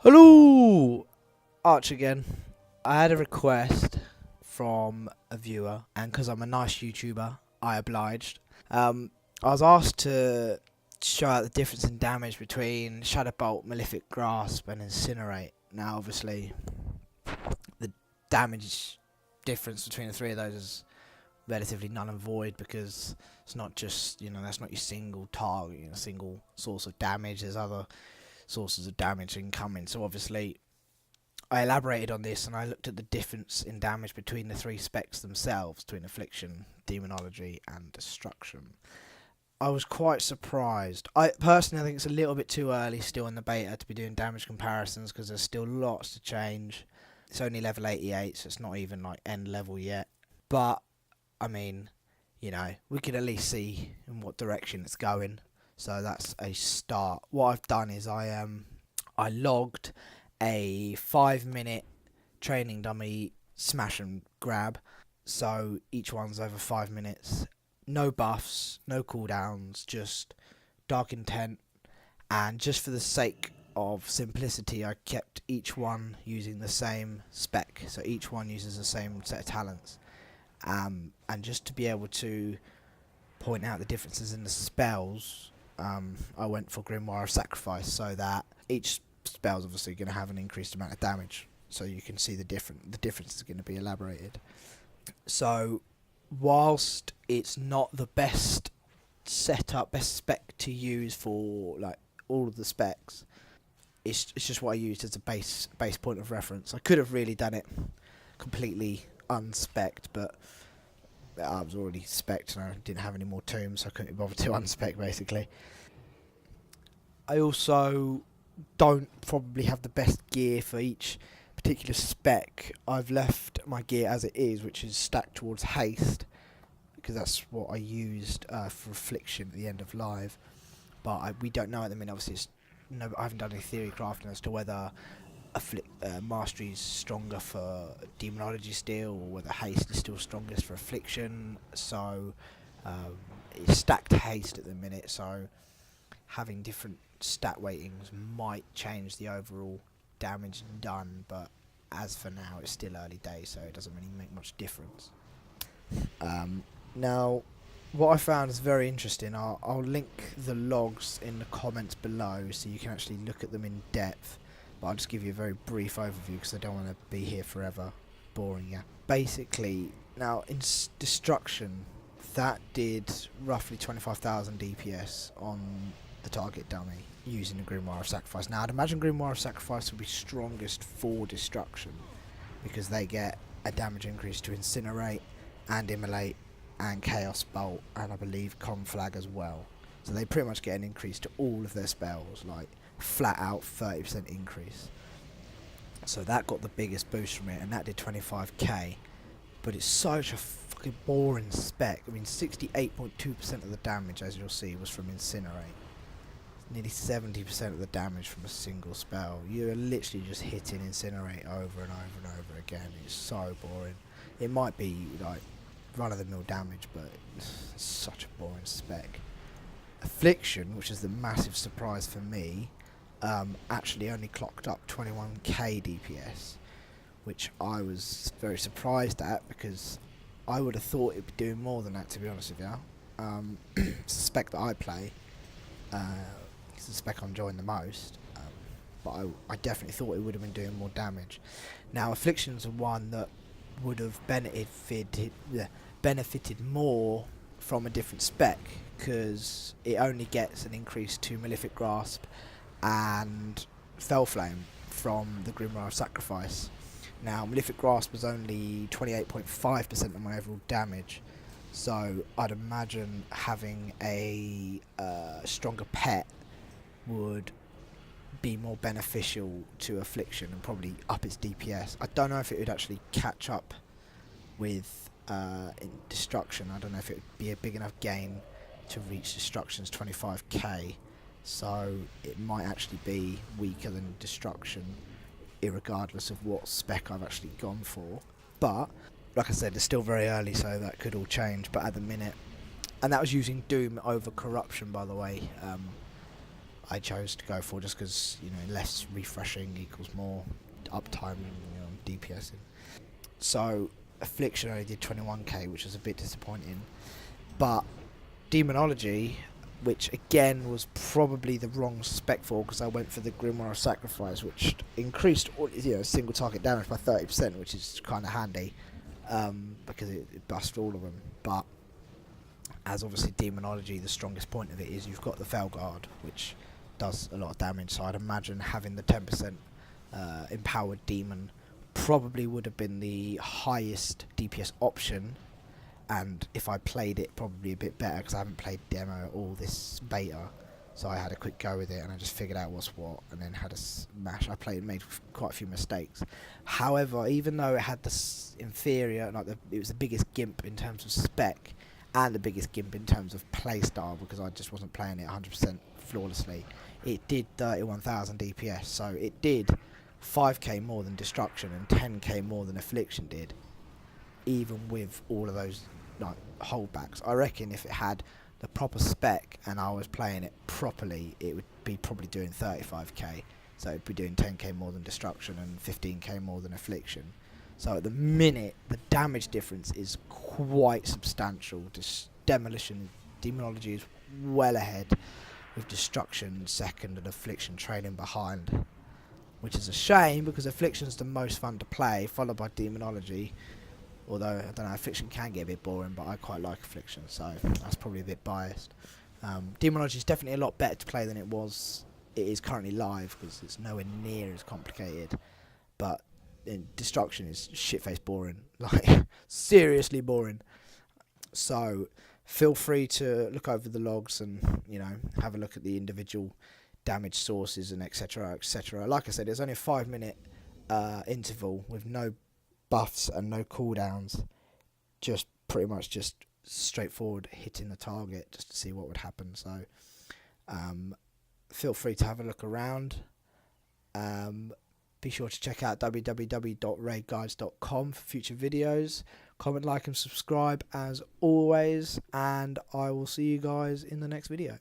Hello, Arch again. I had a request from a viewer, and because I'm a nice YouTuber, I obliged. I was asked to show out the difference in damage between Shadow Bolt, Malefic Grasp, and Incinerate. Now, obviously, the damage difference between the three of those is relatively null and void because it's not just, that's not your single target, single source of damage. There's other sources of damage incoming. So obviously I elaborated on this and I looked at the difference in damage between the three specs themselves, between Affliction, Demonology and Destruction. I was quite surprised. I personally think it's a little bit too early still in the beta to be doing damage comparisons because there's still lots to change. It's only level 88, so it's not even like end level yet. But I mean, we could at least see in what direction it's going. So that's a start. What I've done is I logged a 5-minute training dummy smash and grab. So each one's over 5 minutes. No buffs, no cooldowns, just Dark Intent. And just for the sake of simplicity, I kept each one using the same spec. So each one uses the same set of talents. And just to be able to point out the differences in the spells, I went for Grimoire of Sacrifice, so that each spell's obviously going to have an increased amount of damage, so you can see the difference is going to be elaborated. So whilst it's not the best setup, best spec to use for like all of the specs, it's just what I used as a base point of reference. I could have really done it completely unspec'd, but I was already spec'd and I didn't have any more tombs, so I couldn't be bothered to unspec basically. I also don't probably have the best gear for each particular spec. I've left my gear as it is, which is stacked towards haste, because that's what I used for Affliction at the end of live. But we don't know at the minute, obviously I haven't done any theory crafting as to whether Mastery is stronger for Demonology still, or whether haste is still strongest for Affliction. So it's stacked haste at the minute, so having different stat weightings might change the overall damage done, but as for now it's still early days, so it doesn't really make much difference. Now what I found is very interesting. I'll link the logs in the comments below so you can actually look at them in depth, but I'll just give you a very brief overview because I don't want to be here forever boring you. Basically, now in Destruction, that did roughly 25,000 DPS on the target dummy using the Grimoire of Sacrifice. Now I'd imagine Grimoire of Sacrifice will be strongest for Destruction because they get a damage increase to Incinerate and Immolate and Chaos Bolt, and I believe Conflag as well. So they pretty much get an increase to all of their spells, like flat out 30% increase. So that got the biggest boost from it, and that did 25k. But it's such a fucking boring spec. I mean, 68.2% of the damage, as you'll see, was from Incinerate. Nearly 70% of the damage from a single spell. You're literally just hitting Incinerate over and over and over again. It's so boring. It might be like run-of-the-mill damage, but it's such a boring spec. Affliction, which is the massive surprise for me, actually only clocked up 21k DPS, which I was very surprised at because I would have thought it'd be doing more than that, to be honest with you. It's the spec that I play. It's the spec I'm enjoying the most, but I definitely thought it would have been doing more damage. Now, Affliction's the one that would have benefited more from a different spec, because it only gets an increase to Malefic Grasp and Fell Flame from the Grimoire of Sacrifice. Now, Malefic Grasp was only 28.5% of my overall damage, so I'd imagine having a stronger pet would be more beneficial to Affliction and probably up its DPS. I don't know if it would actually catch up with in Destruction. I don't know if it would be a big enough gain to reach Destruction's 25k, so it might actually be weaker than Destruction, irregardless of what spec I've actually gone for. But like I said, it's still very early, so that could all change. But at the minute, and that was using Doom over Corruption, by the way. I chose to go for, just because, you know, less refreshing equals more uptime, you know, DPSing. So Affliction only did 21k, which was a bit disappointing. But Demonology, which again was probably the wrong spec for, because I went for the Grimoire of Sacrifice, which increased, you know, single target damage by 30%, which is kind of handy, because it busts all of them. But as obviously Demonology, the strongest point of it is you've got the Felguard, which does a lot of damage. So I'd imagine having the 10% empowered demon probably would have been the highest DPS option, and if I played it probably a bit better, because I haven't played demo or this beta, so I had a quick go with it and I just figured out what's what, and then had a smash. I played and made quite a few mistakes. However, even though it had the inferior, like it was the biggest gimp in terms of spec and the biggest gimp in terms of playstyle, because I just wasn't playing it 100% flawlessly, it did 31,000 DPS, so it did 5k more than Destruction and 10k more than Affliction did, even with all of those like holdbacks. I reckon if it had the proper spec and I was playing it properly, it would be probably doing 35k, so it'd be doing 10k more than Destruction and 15k more than Affliction. So at the minute, the damage difference is quite substantial. Demonology is well ahead, with Destruction second and Affliction trailing behind, which is a shame, because Affliction's the most fun to play, followed by Demonology. Although, I don't know, Affliction can get a bit boring, but I quite like Affliction, so that's probably a bit biased. Demonology is definitely a lot better to play than it is currently live, because it's nowhere near as complicated. But Destruction is shit-faced boring, like seriously boring. So feel free to look over the logs and, you know, have a look at the individual damage sources and etc, etc. Like I said, there's only a 5-minute interval with no buffs and no cooldowns, just pretty much just straightforward hitting the target just to see what would happen. So feel free to have a look around. Be sure to check out www.raidguides.com for future videos. Comment, like and subscribe as always, and I will see you guys in the next video.